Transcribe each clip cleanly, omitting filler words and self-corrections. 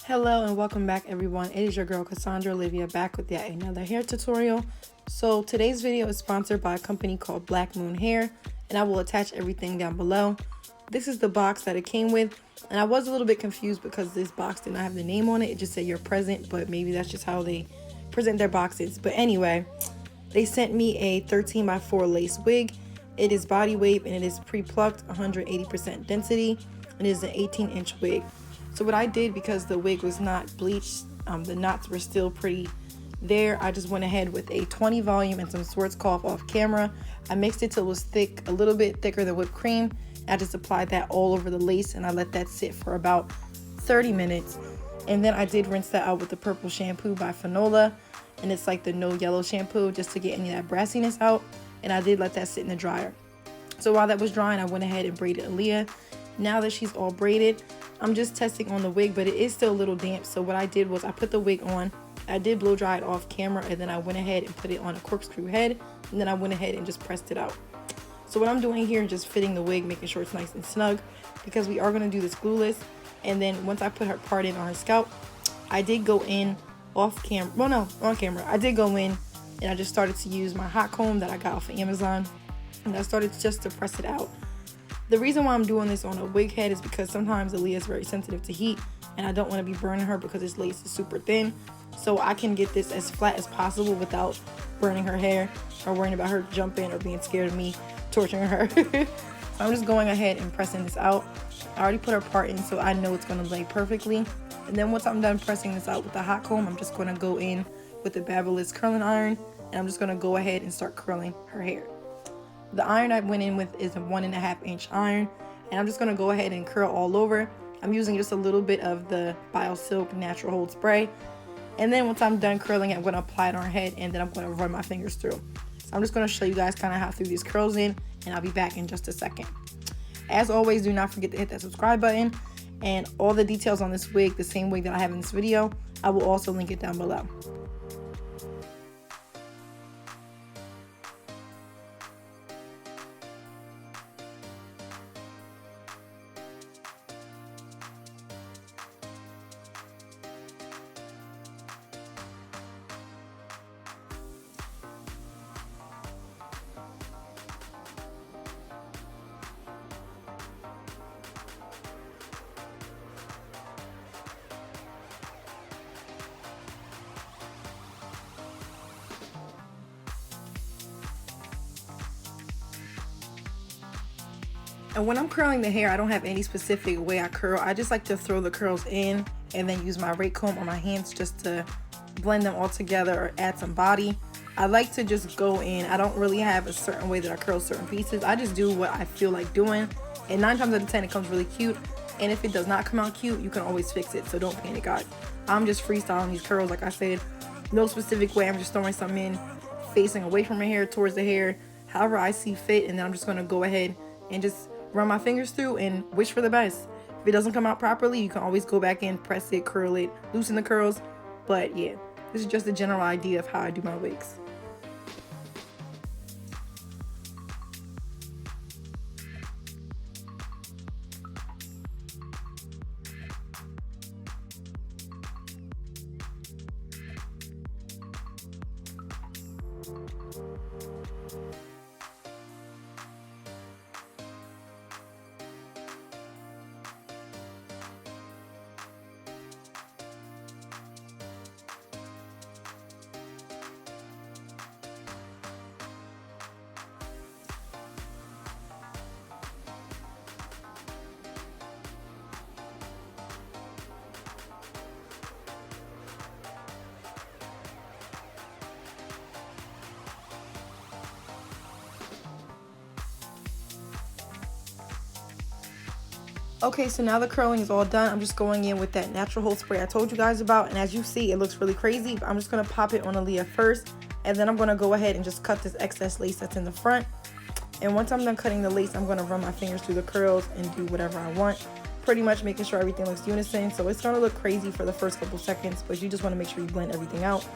Hello and welcome back everyone. It is your girl Cassandra back with yet another hair tutorial. So today's video is sponsored by a company called Blackmoon Hair, and I will attach everything down below. This is the box that it came with, and I was a little bit confused because this box did not have the name on it. It just said your present, but maybe that's just how they present their boxes. But anyway, they sent me a 13x4 lace wig. It is body wave and it is pre-plucked, 180% density, and it is an 18-inch wig. So what I did, because the wig was not bleached, the knots were still pretty there, I just went ahead with a 20 volume and some Schwarzkopf off camera. I mixed it till it was thick, a little bit thicker than whipped cream. I just applied that all over the lace and I let that sit for about 30 minutes. And then I did rinse that out with the purple shampoo by Fanola, and it's like the no yellow shampoo, just to get any of that brassiness out. And I did let that sit in the dryer. So while that was drying, I went ahead and braided Aliyah. Now that she's all braided, I'm just testing on the wig, but it is still a little damp. So what I did was I put the wig on, I did blow dry it off camera, and then I went ahead and put it on a corkscrew head, and then I went ahead and just pressed it out. So what I'm doing here is just fitting the wig, making sure it's nice and snug, because we are going to do this glueless. And then once I put her part in on her scalp, I did go in off camera, well no, on camera, I did go in and I just started to use my hot comb that I got off of Amazon, and I started just to press it out. The reason why I'm doing this on a wig head is because sometimes Aliyah is very sensitive to heat, and I don't want to be burning her because this lace is super thin. So I can get this as flat as possible without burning her hair or worrying about her jumping or being scared of me torturing her. So I'm just going ahead and pressing this out. I already put her part in, so I know it's going to lay perfectly. And then once I'm done pressing this out with the hot comb, I'm just going to go in with the Babyliss curling iron, and I'm just going to go ahead and start curling her hair. The iron I went in with is a 1.5 inch iron, and I'm just going to go ahead and curl all over. I'm using just a little bit of the BioSilk Natural Hold Spray. And then once I'm done curling, I'm going to apply it on her head, and then I'm going to run my fingers through. So I'm just going to show you guys kind of how to threw these curls in, and I'll be back in just a second. As always, do not forget to hit that subscribe button, and all the details on this wig, the same wig that I have in this video, I will also link it down below. And when I'm curling the hair, I don't have any specific way I curl. I just like to throw the curls in and then use my rake comb on my hands just to blend them all together or add some body. I like to just go in. I don't really have a certain way that I curl certain pieces. I just do what I feel like doing. And 9 times out of 10, it comes really cute. And if it does not come out cute, you can always fix it. So don't panic, guys. I'm just freestyling these curls. Like I said, no specific way. I'm just throwing some in, facing away from my hair, towards the hair, however I see fit. And then I'm just going to go ahead and just run my fingers through and wish for the best. If it doesn't come out properly, you can always go back in, press it, curl it, loosen the curls. But yeah, this is just a general idea of how I do my wigs. Okay, so now the curling is all done. I'm just going in with that natural hold spray I told you guys about, and as you see, it looks really crazy, but I'm just going to pop it on Aliyah first, and then I'm going to go ahead and just cut this excess lace that's in the front. And once I'm done cutting the lace, I'm going to run my fingers through the curls and do whatever I want, pretty much making sure everything looks unison. So it's going to look crazy for the first couple seconds, but you just want to make sure you blend everything out.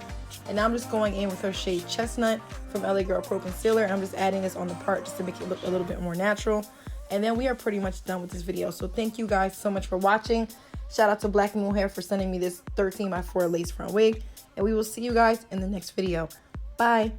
And now I'm just going in with her shade Chestnut from LA Girl Pro Concealer, and I'm just adding this on the part just to make it look a little bit more natural. And then we are pretty much done with this video. So thank you guys so much for watching. Shout out to Blackmoon Hair for sending me this 13x4 lace front wig. And we will see you guys in the next video. Bye.